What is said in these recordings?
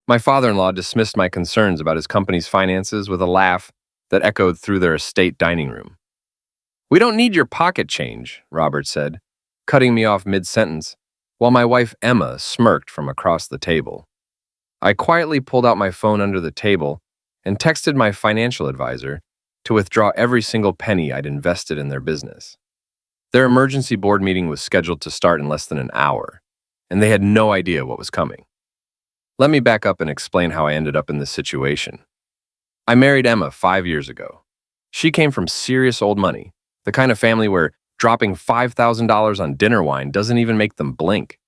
My father-in-law dismissed my concerns about his company's finances with a laugh that echoed through their estate dining room. "We don't need your pocket change," Robert said, cutting me off mid-sentence, while my wife Emma smirked from across the table. I quietly pulled out my phone under the table and texted my financial advisor to withdraw every single penny I'd invested in their business. Their emergency board meeting was scheduled to start in less than an hour, and they had no idea what was coming. Let me back up and explain how I ended up in this situation. I married Emma 5 years ago. She came from serious old money, the kind of family where dropping $5,000 on dinner wine doesn't even make them blink.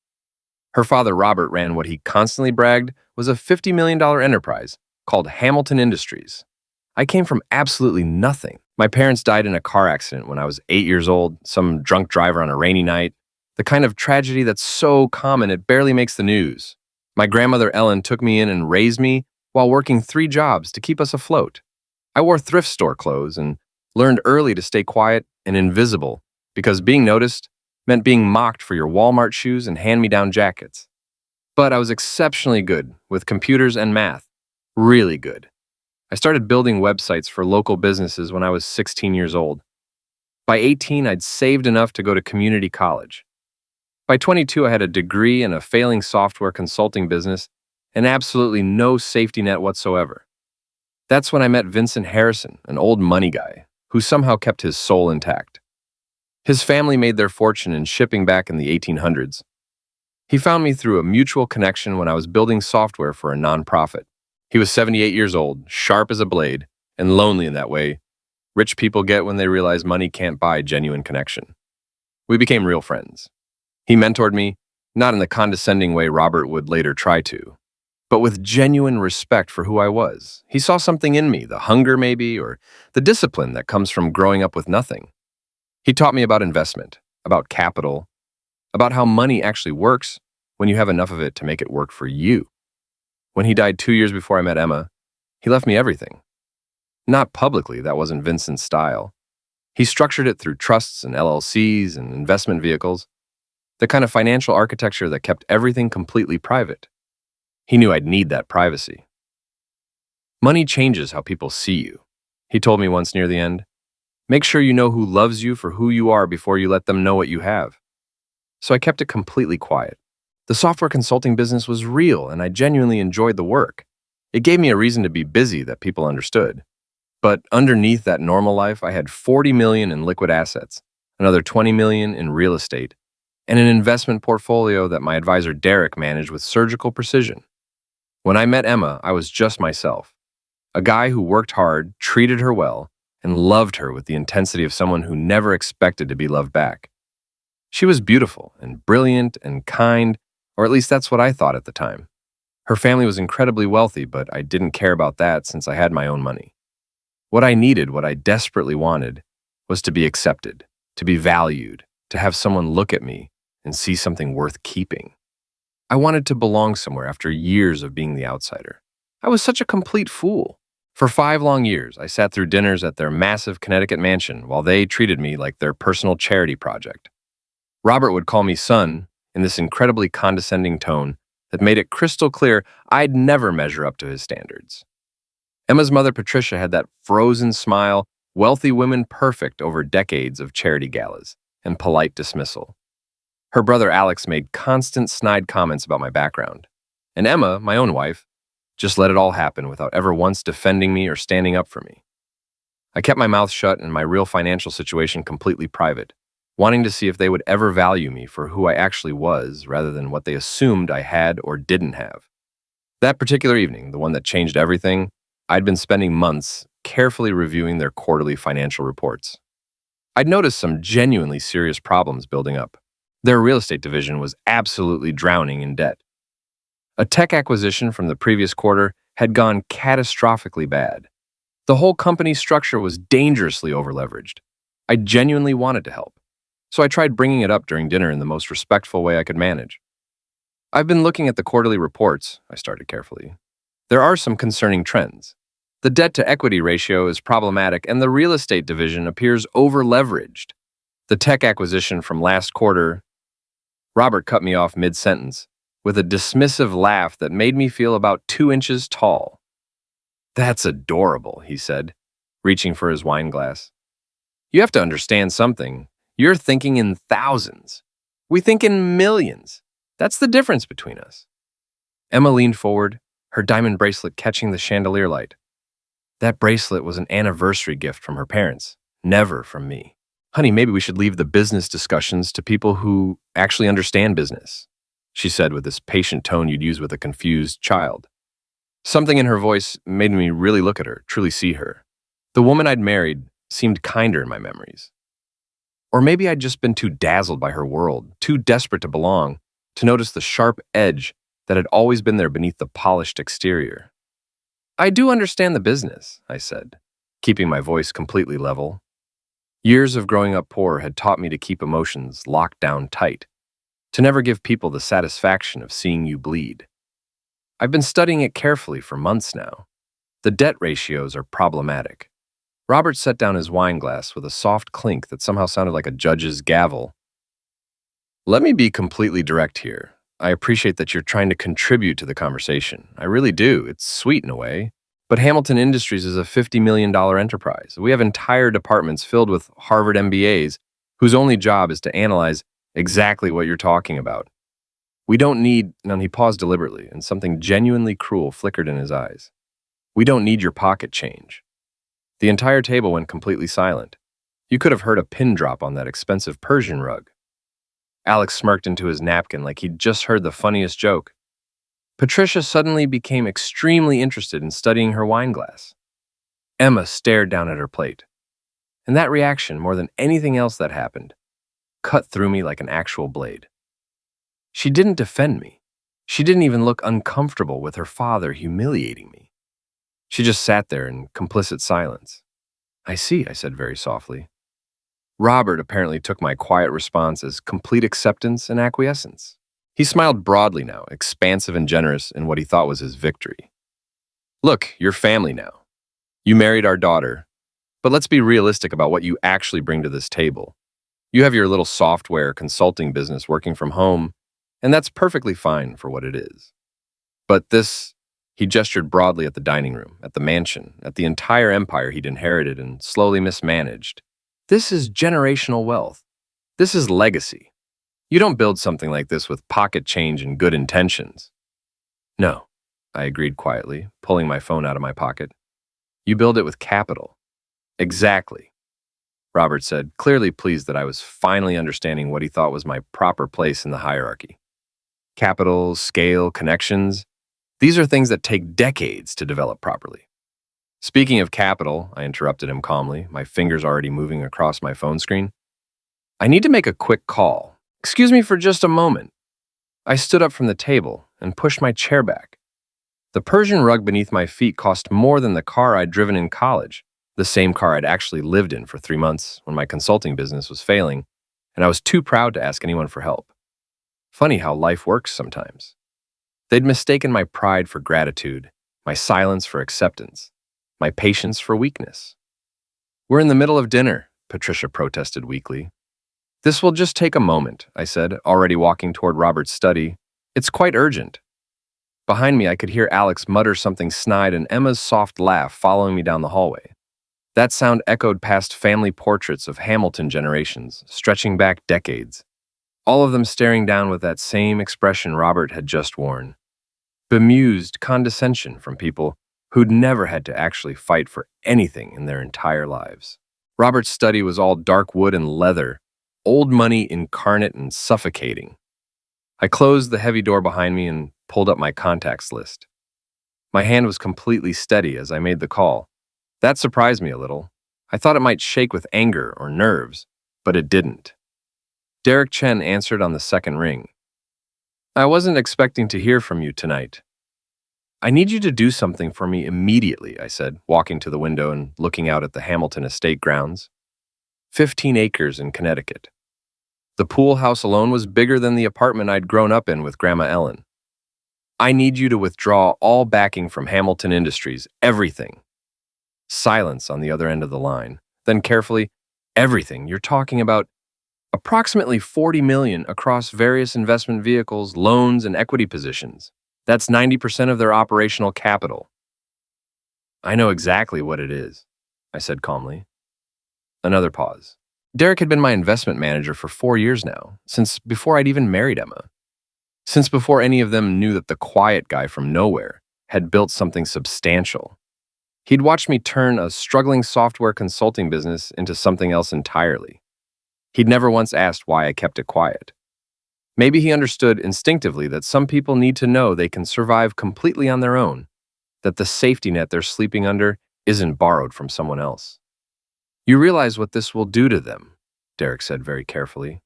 Her father, Robert, ran what he constantly bragged was a $50 million enterprise called Hamilton Industries. I came from absolutely nothing. My parents died in a car accident when I was 8 years old, some drunk driver on a rainy night, the kind of tragedy that's so common it barely makes the news. My grandmother Ellen took me in and raised me while working 3 jobs to keep us afloat. I wore thrift store clothes and learned early to stay quiet and invisible because being noticed meant being mocked for your Walmart shoes and hand-me-down jackets. But I was exceptionally good with computers and math. Really good. I started building websites for local businesses when I was 16 years old. By 18, I'd saved enough to go to community college. By 22, I had a degree in a failing software consulting business and absolutely no safety net whatsoever. That's when I met Vincent Harrison, an old money guy, who somehow kept his soul intact. His family made their fortune in shipping back in the 1800s. He found me through a mutual connection when I was building software for a nonprofit. He was 78 years old, sharp as a blade, and lonely in that way rich people get when they realize money can't buy genuine connection. We became real friends. He mentored me, not in the condescending way Robert would later try to, but with genuine respect for who I was. He saw something in me, the hunger maybe, or the discipline that comes from growing up with nothing. He taught me about investment, about capital, about how money actually works when you have enough of it to make it work for you. When he died 2 years before I met Emma, he left me everything. Not publicly, that wasn't Vincent's style. He structured it through trusts and LLCs and investment vehicles, the kind of financial architecture that kept everything completely private. He knew I'd need that privacy. Money changes how people see you, he told me once near the end. Make sure you know who loves you for who you are before you let them know what you have. So I kept it completely quiet. The software consulting business was real, and I genuinely enjoyed the work. It gave me a reason to be busy that people understood. But underneath that normal life, I had $40 million in liquid assets, another $20 million in real estate, and an investment portfolio that my advisor Derek managed with surgical precision. When I met Emma, I was just myself, a guy who worked hard, treated her well, and loved her with the intensity of someone who never expected to be loved back. She was beautiful and brilliant and kind, or at least that's what I thought at the time. Her family was incredibly wealthy, but I didn't care about that since I had my own money. What I needed, what I desperately wanted, was to be accepted, to be valued, to have someone look at me and see something worth keeping. I wanted to belong somewhere after years of being the outsider. I was such a complete fool. For 5 long years, I sat through dinners at their massive Connecticut mansion while they treated me like their personal charity project. Robert would call me son in this incredibly condescending tone that made it crystal clear I'd never measure up to his standards. Emma's mother, Patricia, had that frozen smile, wealthy women perfect over decades of charity galas and polite dismissal. Her brother, Alex, made constant snide comments about my background. And Emma, my own wife, just let it all happen without ever once defending me or standing up for me. I kept my mouth shut and my real financial situation completely private, wanting to see if they would ever value me for who I actually was rather than what they assumed I had or didn't have. That particular evening, the one that changed everything, I'd been spending months carefully reviewing their quarterly financial reports. I'd noticed some genuinely serious problems building up. Their real estate division was absolutely drowning in debt. A tech acquisition from the previous quarter had gone catastrophically bad. The whole company structure was dangerously overleveraged. I genuinely wanted to help, so I tried bringing it up during dinner in the most respectful way I could manage. I've been looking at the quarterly reports, I started carefully. There are some concerning trends. The debt-to-equity ratio is problematic, and the real estate division appears over-leveraged. The tech acquisition from last quarter... Robert cut me off mid-sentence, with a dismissive laugh that made me feel about 2 inches tall. "That's adorable," he said, reaching for his wine glass. "You have to understand something. You're thinking in thousands. We think in millions. That's the difference between us." Emma leaned forward, her diamond bracelet catching the chandelier light. That bracelet was an anniversary gift from her parents, never from me. "Honey, maybe we should leave the business discussions to people who actually understand business," she said with this patient tone you'd use with a confused child. Something in her voice made me really look at her, truly see her. The woman I'd married seemed kinder in my memories. Or maybe I'd just been too dazzled by her world, too desperate to belong, to notice the sharp edge that had always been there beneath the polished exterior. "I do understand the business," I said, keeping my voice completely level. Years of growing up poor had taught me to keep emotions locked down tight, to never give people the satisfaction of seeing you bleed. I've been studying it carefully for months now. The debt ratios are problematic. Robert set down his wine glass with a soft clink that somehow sounded like a judge's gavel. "Let me be completely direct here. I appreciate that you're trying to contribute to the conversation. I really do. It's sweet in a way. But Hamilton Industries is a $50 million enterprise. We have entire departments filled with Harvard MBAs whose only job is to analyze exactly what you're talking about. We don't need," and he paused deliberately, and something genuinely cruel flickered in his eyes. "We don't need your pocket change." The entire table went completely silent. You could have heard a pin drop on that expensive Persian rug. Alex smirked into his napkin like he'd just heard the funniest joke. Patricia suddenly became extremely interested in studying her wine glass. Emma stared down at her plate. And that reaction, more than anything else that happened, cut through me like an actual blade. She didn't defend me. She didn't even look uncomfortable with her father humiliating me. She just sat there in complicit silence. "I see," I said very softly. Robert apparently took my quiet response as complete acceptance and acquiescence. He smiled broadly now, expansive and generous in what he thought was his victory. "Look, you're family now. You married our daughter, but let's be realistic about what you actually bring to this table. You have your little software consulting business working from home, and that's perfectly fine for what it is. But this," he gestured broadly at the dining room, at the mansion, at the entire empire he'd inherited and slowly mismanaged. "This is generational wealth. This is legacy. You don't build something like this with pocket change and good intentions." "No," I agreed quietly, pulling my phone out of my pocket. "You build it with capital." "Exactly," Robert said, clearly pleased that I was finally understanding what he thought was my proper place in the hierarchy. Capital, scale, connections, these are things that take decades to develop properly. "Speaking of capital," I interrupted him calmly, my fingers already moving across my phone screen, "I need to make a quick call. Excuse me for just a moment." I stood up from the table and pushed my chair back. The Persian rug beneath my feet cost more than the car I'd driven in college, the same car I'd actually lived in for 3 months when my consulting business was failing, and I was too proud to ask anyone for help. Funny how life works sometimes. They'd mistaken my pride for gratitude, my silence for acceptance, my patience for weakness. "We're in the middle of dinner," Patricia protested weakly. "This will just take a moment," I said, already walking toward Robert's study. "It's quite urgent." Behind me, I could hear Alex mutter something snide and Emma's soft laugh following me down the hallway. That sound echoed past family portraits of Hamilton generations, stretching back decades, all of them staring down with that same expression Robert had just worn. Bemused condescension from people who'd never had to actually fight for anything in their entire lives. Robert's study was all dark wood and leather, old money incarnate and suffocating. I closed the heavy door behind me and pulled up my contacts list. My hand was completely steady as I made the call. That surprised me a little. I thought it might shake with anger or nerves, but it didn't. Derek Chen answered on the second ring. "I wasn't expecting to hear from you tonight." "I need you to do something for me immediately," I said, walking to the window and looking out at the Hamilton estate grounds. 15 acres in Connecticut. The pool house alone was bigger than the apartment I'd grown up in with Grandma Ellen. "I need you to withdraw all backing from Hamilton Industries, everything." Silence on the other end of the line. Then carefully, "Everything you're talking about, Approximately 40 million across various investment vehicles, loans, and equity positions. That's 90% of their operational capital. I know exactly what it is, I said calmly. Another pause. Derek had been my investment manager for 4 years now, since before I'd even married Emma. Since before any of them knew that the quiet guy from nowhere had built something substantial. He'd watched me turn a struggling software consulting business into something else entirely. He'd never once asked why I kept it quiet. Maybe he understood instinctively that some people need to know they can survive completely on their own, that the safety net they're sleeping under isn't borrowed from someone else. You realize what this will do to them, Derek said very carefully.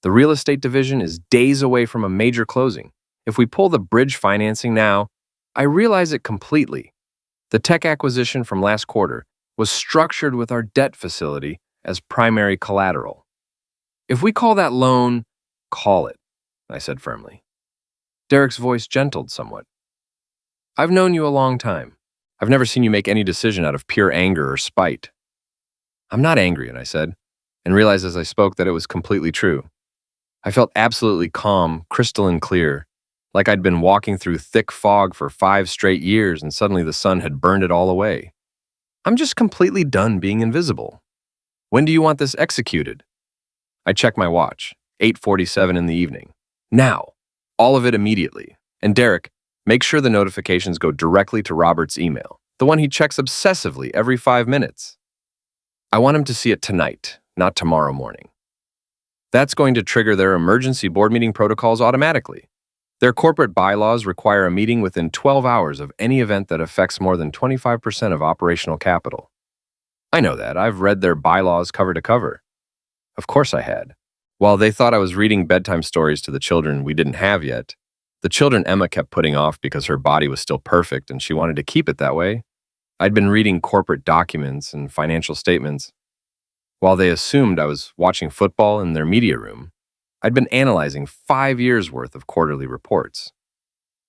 The real estate division is days away from a major closing. If we pull the bridge financing now, I realize it completely. The tech acquisition from last quarter was structured with our debt facility as primary collateral. If we call that loan, call it, I said firmly. Derek's voice gentled somewhat. I've known you a long time. I've never seen you make any decision out of pure anger or spite. I'm not angry, I said, and realized as I spoke that it was completely true. I felt absolutely calm, crystalline clear, like I'd been walking through thick fog for 5 straight years and suddenly the sun had burned it all away. I'm just completely done being invisible. When do you want this executed? I checked my watch, 8:47 in the evening. Now, all of it immediately. And Derek, make sure the notifications go directly to Robert's email, the one he checks obsessively every 5 minutes. I want him to see it tonight, not tomorrow morning. That's going to trigger their emergency board meeting protocols automatically. Their corporate bylaws require a meeting within 12 hours of any event that affects more than 25% of operational capital. I know that. I've read their bylaws cover to cover. Of course I had. While they thought I was reading bedtime stories to the children we didn't have yet, the children Emma kept putting off because her body was still perfect and she wanted to keep it that way, I'd been reading corporate documents and financial statements. While they assumed I was watching football in their media room, I'd been analyzing 5 years' worth of quarterly reports.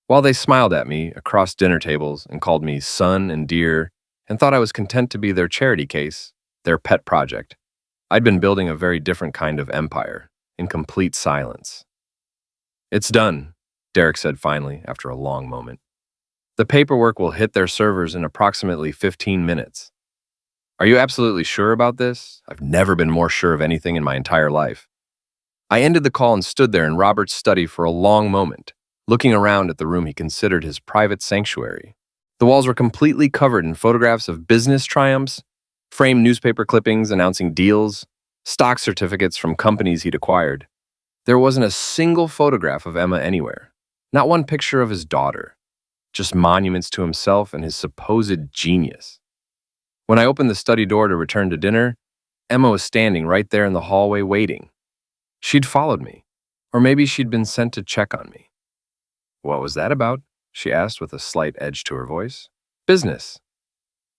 While they smiled at me across dinner tables and called me son and dear and thought I was content to be their charity case, their pet project, I'd been building a very different kind of empire, in complete silence. It's done, Derek said finally, after a long moment. The paperwork will hit their servers in approximately 15 minutes. Are you absolutely sure about this? I've never been more sure of anything in my entire life. I ended the call and stood there in Robert's study for a long moment, looking around at the room he considered his private sanctuary. The walls were completely covered in photographs of business triumphs, framed newspaper clippings announcing deals, stock certificates from companies he'd acquired. There wasn't a single photograph of Emma anywhere, not one picture of his daughter, just monuments to himself and his supposed genius. When I opened the study door to return to dinner, Emma was standing right there in the hallway waiting. She'd followed me, or maybe she'd been sent to check on me. What was that about? She asked with a slight edge to her voice. Business,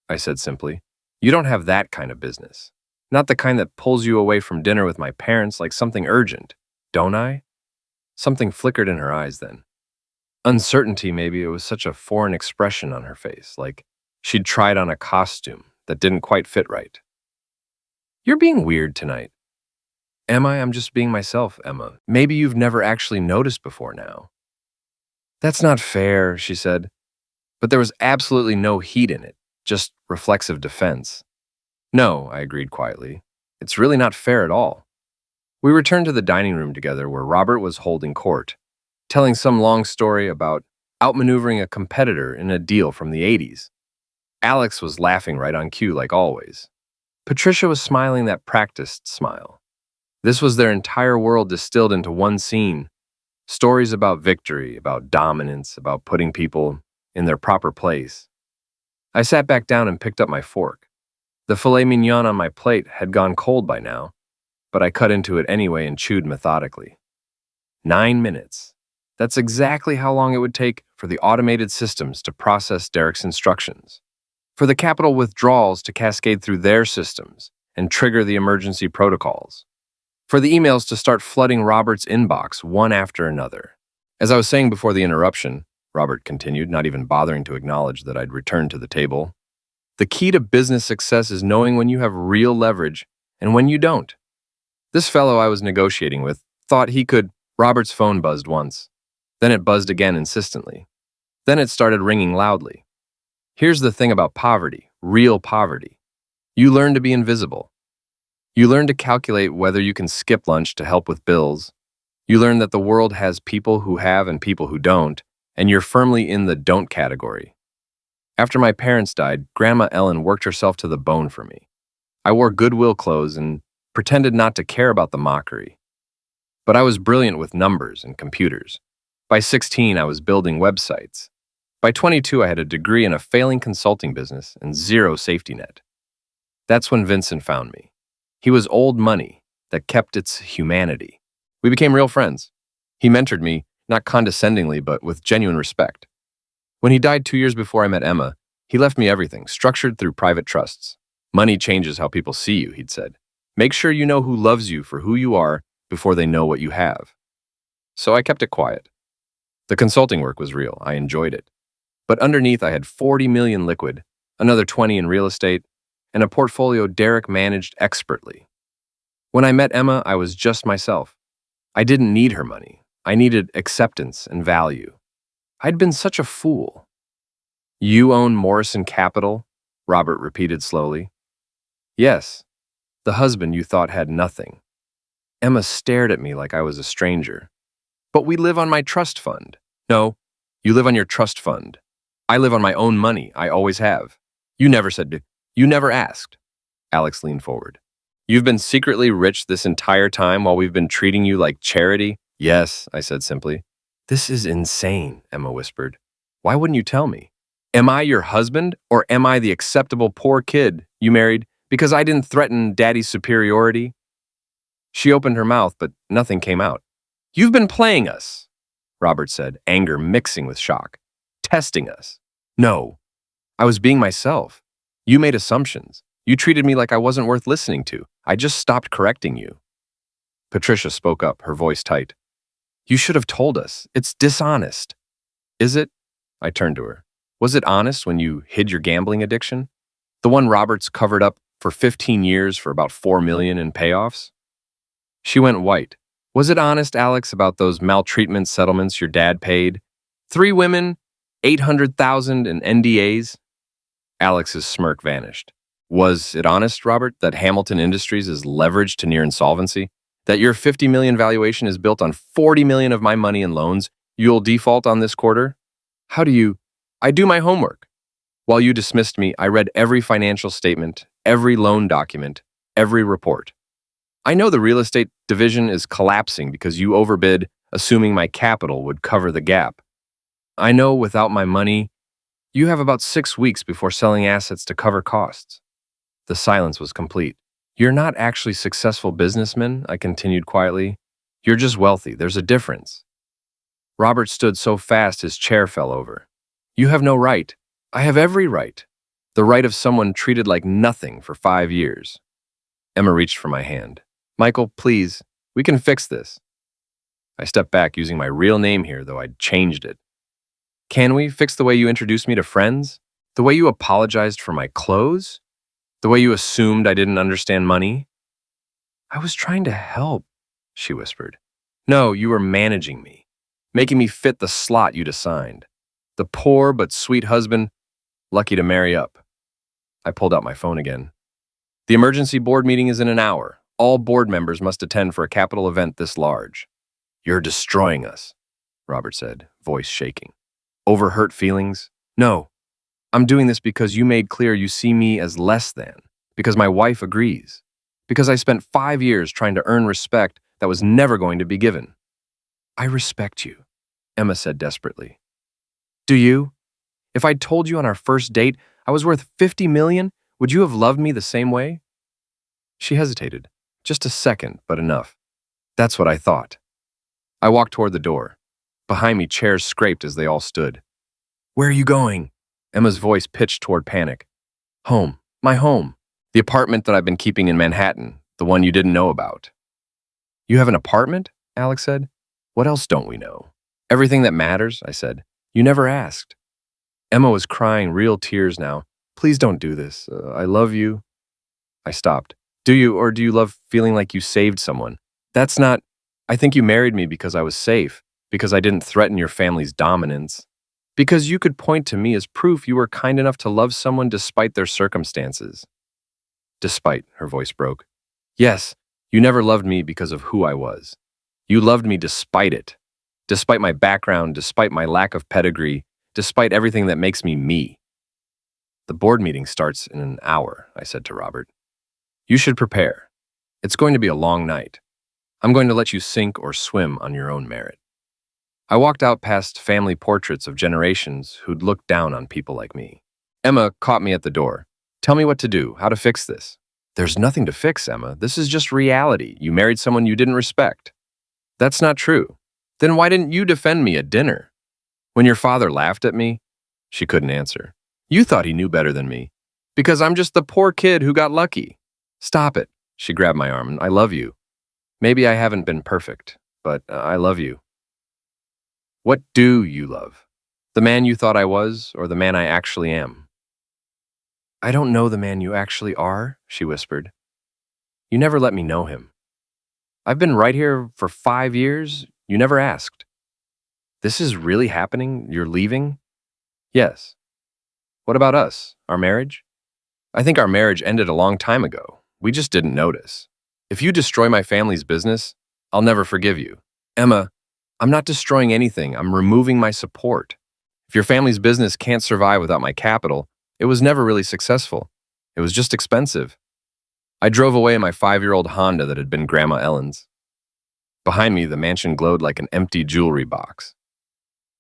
I said simply. You don't have that kind of business. Not the kind that pulls you away from dinner with my parents like something urgent, don't I? Something flickered in her eyes then. Uncertainty, maybe. It was such a foreign expression on her face, like she'd tried on a costume that didn't quite fit right. You're being weird tonight. Am I? I'm just being myself, Emma. Maybe you've never actually noticed before now. That's not fair, she said. But there was absolutely no heat in it, just reflexive defense. No, I agreed quietly. It's really not fair at all. We returned to the dining room together where Robert was holding court, telling some long story about outmaneuvering a competitor in a deal from the 80s. Alex was laughing right on cue like always. Patricia was smiling that practiced smile. This was their entire world distilled into one scene. Stories about victory, about dominance, about putting people in their proper place. I sat back down and picked up my fork. The filet mignon on my plate had gone cold by now, but I cut into it anyway and chewed methodically. 9 minutes. That's exactly how long it would take for the automated systems to process Derek's instructions, for the capital withdrawals to cascade through their systems and trigger the emergency protocols, for the emails to start flooding Robert's inbox one after another. As I was saying before the interruption, Robert continued, not even bothering to acknowledge that I'd returned to the table, the key to business success is knowing when you have real leverage and when you don't. This fellow I was negotiating with thought he could. Robert's phone buzzed once. Then it buzzed again insistently. Then it started ringing loudly. Here's the thing about poverty, real poverty. You learn to be invisible. You learn to calculate whether you can skip lunch to help with bills. You learn that the world has people who have and people who don't, and you're firmly in the don't category. After my parents died, Grandma Ellen worked herself to the bone for me. I wore Goodwill clothes and pretended not to care about the mockery. But I was brilliant with numbers and computers. By 16, I was building websites. By 22, I had a degree in a failing consulting business and zero safety net. That's when Vincent found me. He was old money that kept its humanity. We became real friends. He mentored me, not condescendingly, but with genuine respect. When he died 2 years before I met Emma, he left me everything, structured through private trusts. Money changes how people see you, he'd said. Make sure you know who loves you for who you are before they know what you have. So I kept it quiet. The consulting work was real. I enjoyed it. But underneath, I had 40 million liquid, another 20 in real estate, and a portfolio Derek managed expertly. When I met Emma, I was just myself. I didn't need her money. I needed acceptance and value. I'd been such a fool. You own Morrison Capital? Robert repeated slowly. Yes, the husband you thought had nothing. Emma stared at me like I was a stranger. But we live on my trust fund. No, you live on your trust fund. I live on my own money. I always have. You never asked. Alex leaned forward. You've been secretly rich this entire time while we've been treating you like charity? Yes, I said simply. This is insane, Emma whispered. Why wouldn't you tell me? Am I your husband, or am I the acceptable poor kid you married because I didn't threaten daddy's superiority? She opened her mouth, but nothing came out. You've been playing us, Robert said, anger mixing with shock. Testing us. No, I was being myself. You made assumptions. You treated me like I wasn't worth listening to. I just stopped correcting you. Patricia spoke up, her voice tight. You should have told us. It's dishonest. Is it? I turned to her. Was it honest when you hid your gambling addiction? The one Roberts covered up for 15 years for about $4 million in payoffs? She went white. Was it honest, Alex, about those maltreatment settlements your dad paid? 3 women, 800,000 in NDAs? Alex's smirk vanished. Was it honest, Robert, that Hamilton Industries is leveraged to near insolvency? That your $50 million valuation is built on $40 million of my money in loans? You'll default on this quarter? How do you? I do my homework. While you dismissed me, I read every financial statement, every loan document, every report. I know the real estate division is collapsing because you overbid, assuming my capital would cover the gap. I know without my money, you have about 6 weeks before selling assets to cover costs. The silence was complete. You're not actually successful businessmen, I continued quietly. You're just wealthy. There's a difference. Robert stood so fast his chair fell over. You have no right. I have every right. The right of someone treated like nothing for 5 years. Emma reached for my hand. Michael, please, we can fix this. I stepped back using my real name here, though I'd changed it. Can we fix the way you introduced me to friends? The way you apologized for my clothes? The way you assumed I didn't understand money? I was trying to help, she whispered. No, you were managing me, making me fit the slot you'd assigned. The poor but sweet husband, lucky to marry up. I pulled out my phone again. The emergency board meeting is in an hour. All board members must attend for a capital event this large. You're destroying us, Robert said, voice shaking. Over hurt feelings? No. I'm doing this because you made clear you see me as less than, because my wife agrees, because I spent 5 years trying to earn respect that was never going to be given. I respect you, Emma said desperately. Do you? If I'd told you on our first date I was worth 50 million, would you have loved me the same way? She hesitated. Just a second, but enough. That's what I thought. I walked toward the door. Behind me, chairs scraped as they all stood. Where are you going? Emma's voice pitched toward panic. Home. My home. The apartment that I've been keeping in Manhattan, the one you didn't know about. You have an apartment? Alex said. What else don't we know? Everything that matters, I said. You never asked. Emma was crying real tears now. Please don't do this. I love you. I stopped. Do you, or do you love feeling like you saved someone? That's not. I think you married me because I was safe, because I didn't threaten your family's dominance, because you could point to me as proof you were kind enough to love someone despite their circumstances. Despite, her voice broke. Yes, you never loved me because of who I was. You loved me despite it. Despite my background, despite my lack of pedigree, despite everything that makes me me. The board meeting starts in an hour, I said to Robert. You should prepare. It's going to be a long night. I'm going to let you sink or swim on your own merit. I walked out past family portraits of generations who'd looked down on people like me. Emma caught me at the door. Tell me what to do, how to fix this. There's nothing to fix, Emma. This is just reality. You married someone you didn't respect. That's not true. Then why didn't you defend me at dinner? When your father laughed at me? She couldn't answer. You thought he knew better than me. Because I'm just the poor kid who got lucky. Stop it. She grabbed my arm. I love you. Maybe I haven't been perfect, but I love you. What do you love? The man you thought I was, or the man I actually am? I don't know the man you actually are, she whispered. You never let me know him. I've been right here for 5 years. You never asked. This is really happening? You're leaving? Yes. What about us? Our marriage? I think our marriage ended a long time ago. We just didn't notice. If you destroy my family's business, I'll never forgive you. Emma, I'm not destroying anything. I'm removing my support. If your family's business can't survive without my capital, it was never really successful. It was just expensive. I drove away in my 5-year-old Honda that had been Grandma Ellen's. Behind me, the mansion glowed like an empty jewelry box.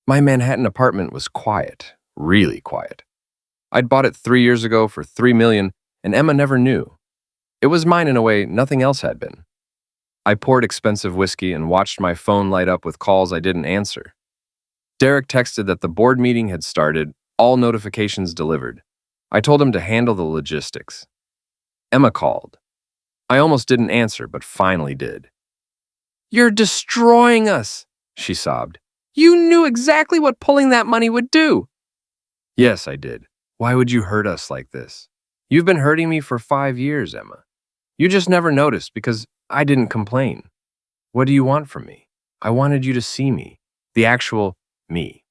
My Manhattan apartment was quiet, really quiet. I'd bought it 3 years ago for $3 million, and Emma never knew. It was mine in a way nothing else had been. I poured expensive whiskey and watched my phone light up with calls I didn't answer. Derek texted that the board meeting had started, all notifications delivered. I told him to handle the logistics. Emma called. I almost didn't answer, but finally did. You're destroying us, she sobbed. You knew exactly what pulling that money would do. Yes, I did. Why would you hurt us like this? You've been hurting me for 5 years, Emma. You just never noticed because I didn't complain. What do you want from me? I wanted you to see me, the actual me.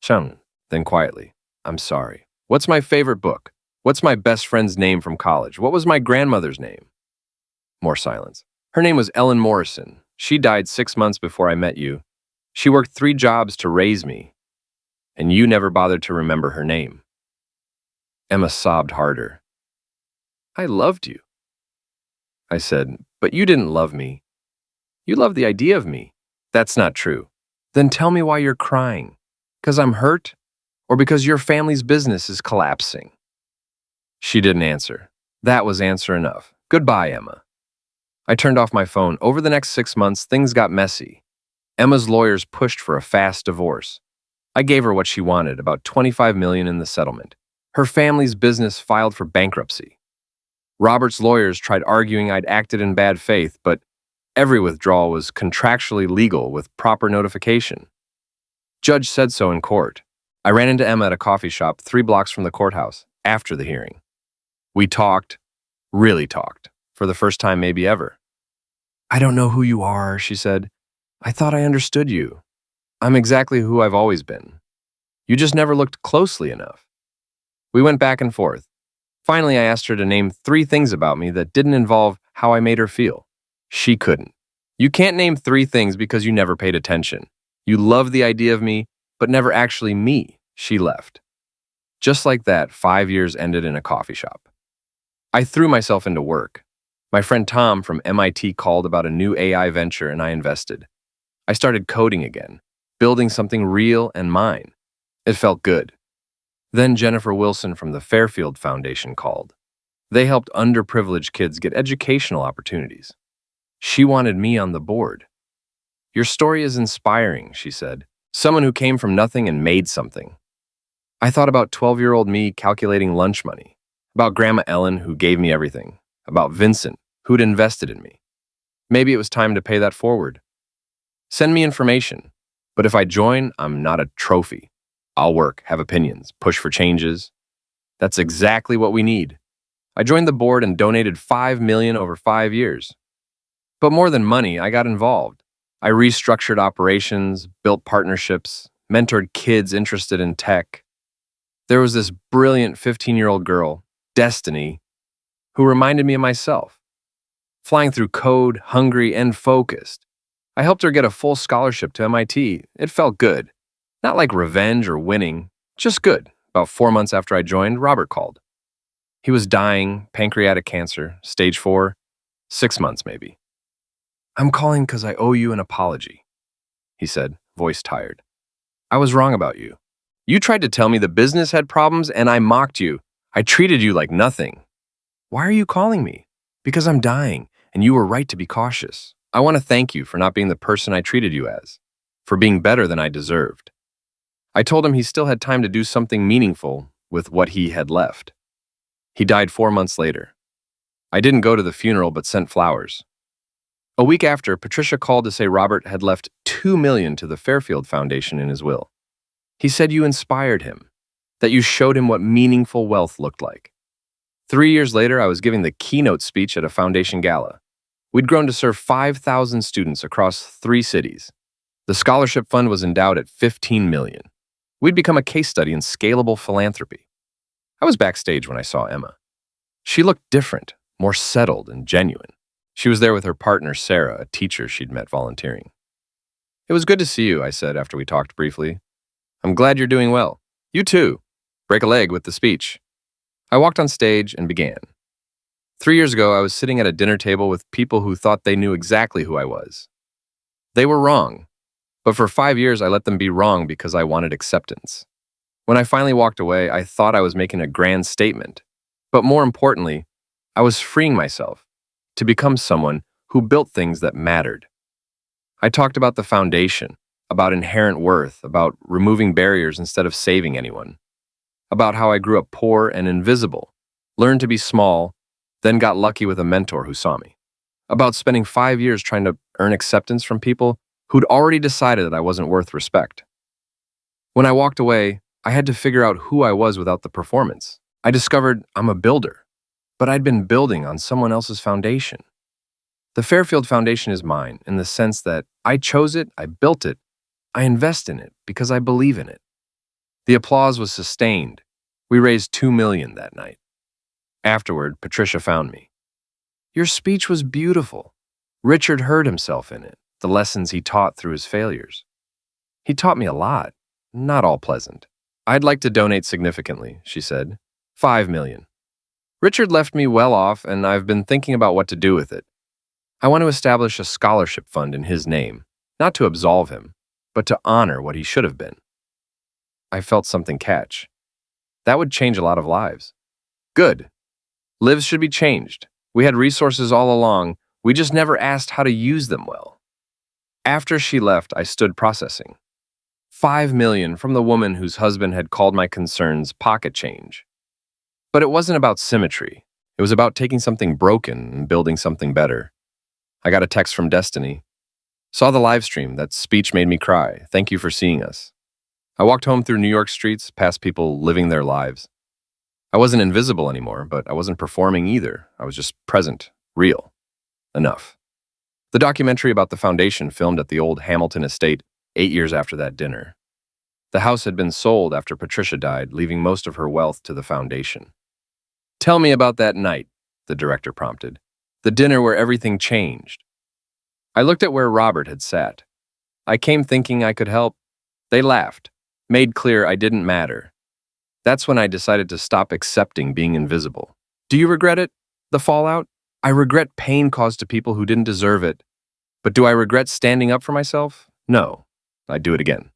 Shun, then quietly, I'm sorry. What's my favorite book? What's my best friend's name from college? What was my grandmother's name? More silence. Her name was Ellen Morrison. She died 6 months before I met you. She worked 3 jobs to raise me, and you never bothered to remember her name. Emma sobbed harder. I loved you. I said, but you didn't love me. You loved the idea of me. That's not true. Then tell me why you're crying. Because I'm hurt? Or because your family's business is collapsing? She didn't answer. That was answer enough. Goodbye, Emma. I turned off my phone. Over the next 6 months, things got messy. Emma's lawyers pushed for a fast divorce. I gave her what she wanted, about $25 million in the settlement. Her family's business filed for bankruptcy. Robert's lawyers tried arguing I'd acted in bad faith, but every withdrawal was contractually legal with proper notification. Judge said so in court. I ran into Emma at a coffee shop 3 blocks from the courthouse after the hearing. We talked, really talked, for the first time maybe ever. I don't know who you are, she said. I thought I understood you. I'm exactly who I've always been. You just never looked closely enough. We went back and forth. Finally, I asked her to name 3 things about me that didn't involve how I made her feel. She couldn't. You can't name 3 things because you never paid attention. You loved the idea of me, but never actually me. She left. Just like that, 5 years ended in a coffee shop. I threw myself into work. My friend Tom from MIT called about a new AI venture and I invested. I started coding again, building something real and mine. It felt good. Then Jennifer Wilson from the Fairfield Foundation called. They helped underprivileged kids get educational opportunities. She wanted me on the board. Your story is inspiring, she said. Someone who came from nothing and made something. I thought about 12-year-old me calculating lunch money, about Grandma Ellen who gave me everything, about Vincent who'd invested in me. Maybe it was time to pay that forward. Send me information, but if I join, I'm not a trophy. I'll work, have opinions, push for changes. That's exactly what we need. I joined the board and donated $5 million over 5 years. But more than money, I got involved. I restructured operations, built partnerships, mentored kids interested in tech. There was this brilliant 15-year-old girl, Destiny, who reminded me of myself. Flying through code, hungry, and focused. I helped her get a full scholarship to MIT. It felt good. Not like revenge or winning, just good. About 4 months after I joined, Robert called. He was dying, pancreatic cancer, stage 4, 6 months maybe. "I'm calling because I owe you an apology," he said, voice tired. "I was wrong about you. You tried to tell me the business had problems and I mocked you. I treated you like nothing. Why are you calling me? Because I'm dying, and you were right to be cautious. I want to thank you for not being the person I treated you as, for being better than I deserved." I told him he still had time to do something meaningful with what he had left. He died 4 months later. I didn't go to the funeral but sent flowers. A week after, Patricia called to say Robert had left $2 million to the Fairfield Foundation in his will. He said you inspired him, that you showed him what meaningful wealth looked like. 3 years later, I was giving the keynote speech at a foundation gala. We'd grown to serve 5,000 students across 3 cities. The scholarship fund was endowed at $15 million. We'd become a case study in scalable philanthropy. I was backstage when I saw Emma. She looked different, more settled and genuine. She was there with her partner, Sarah, a teacher she'd met volunteering. "It was good to see you," I said after we talked briefly. "I'm glad you're doing well. You too. Break a leg with the speech." I walked on stage and began. 3 years ago, I was sitting at a dinner table with people who thought they knew exactly who I was. They were wrong, but for 5 years I let them be wrong because I wanted acceptance. When I finally walked away, I thought I was making a grand statement, but more importantly, I was freeing myself to become someone who built things that mattered. I talked about the foundation, about inherent worth, about removing barriers instead of saving anyone, about how I grew up poor and invisible, learned to be small, then got lucky with a mentor who saw me, about spending 5 years trying to earn acceptance from people who'd already decided that I wasn't worth respect. When I walked away, I had to figure out who I was without the performance. I discovered I'm a builder, but I'd been building on someone else's foundation. The Fairfield Foundation is mine in the sense that I chose it, I built it, I invest in it because I believe in it. The applause was sustained. We raised $2 million that night. Afterward, Patricia found me. "Your speech was beautiful. Richard heard himself in it, the lessons he taught through his failures. He taught me a lot, not all pleasant. I'd like to donate significantly," she said. $5 million. Richard left me well off, and I've been thinking about what to do with it. I want to establish a scholarship fund in his name, not to absolve him, but to honor what he should have been. I felt something catch. That would change a lot of lives. Good. Lives should be changed. We had resources all along. We just never asked how to use them well. After she left, I stood processing. $5 million from the woman whose husband had called my concerns pocket change. But it wasn't about symmetry. It was about taking something broken and building something better. I got a text from Destiny. "Saw the live stream. That speech made me cry. Thank you for seeing us." I walked home through New York streets, past people living their lives. I wasn't invisible anymore, but I wasn't performing either. I was just present, real. Enough. The documentary about the foundation filmed at the old Hamilton estate 8 years after that dinner. The house had been sold after Patricia died, leaving most of her wealth to the foundation. "Tell me about that night," the director prompted. "The dinner where everything changed." I looked at where Robert had sat. I came thinking I could help. They laughed, made clear I didn't matter. That's when I decided to stop accepting being invisible. Do you regret it? The fallout? I regret pain caused to people who didn't deserve it. But do I regret standing up for myself? No. I'd do it again.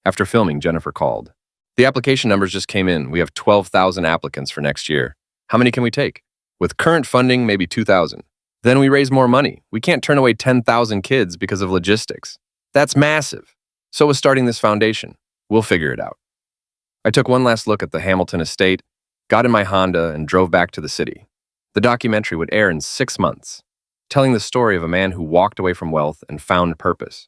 After filming, Jennifer called. "The application numbers just came in. We have 12,000 applicants for next year. How many can we take? With current funding, maybe 2,000. Then we raise more money. We can't turn away 10,000 kids because of logistics. That's massive. So is starting this foundation. We'll figure it out." I took one last look at the Hamilton estate, got in my Honda, and drove back to the city. The documentary would air in 6 months, telling the story of a man who walked away from wealth and found purpose.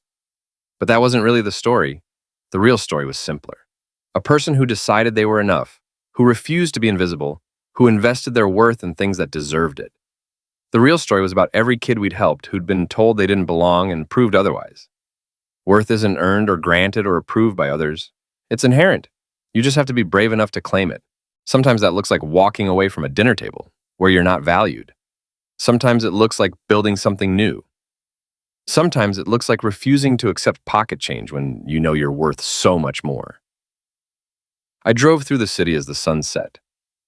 But that wasn't really the story. The real story was simpler. A person who decided they were enough, who refused to be invisible, who invested their worth in things that deserved it. The real story was about every kid we'd helped who'd been told they didn't belong and proved otherwise. Worth isn't earned or granted or approved by others. It's inherent. You just have to be brave enough to claim it. Sometimes that looks like walking away from a dinner table where you're not valued. Sometimes it looks like building something new. Sometimes it looks like refusing to accept pocket change when you know you're worth so much more. I drove through the city as the sun set.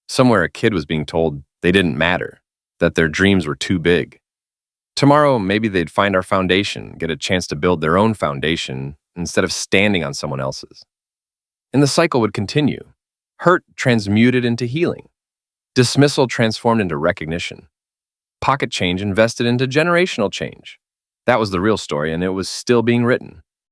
Somewhere a kid was being told they didn't matter, that their dreams were too big. Tomorrow, maybe they'd find our foundation, get a chance to build their own foundation instead of standing on someone else's. And the cycle would continue. Hurt transmuted into healing. Dismissal transformed into recognition. Pocket change invested into generational change. That was the real story, and it was still being written.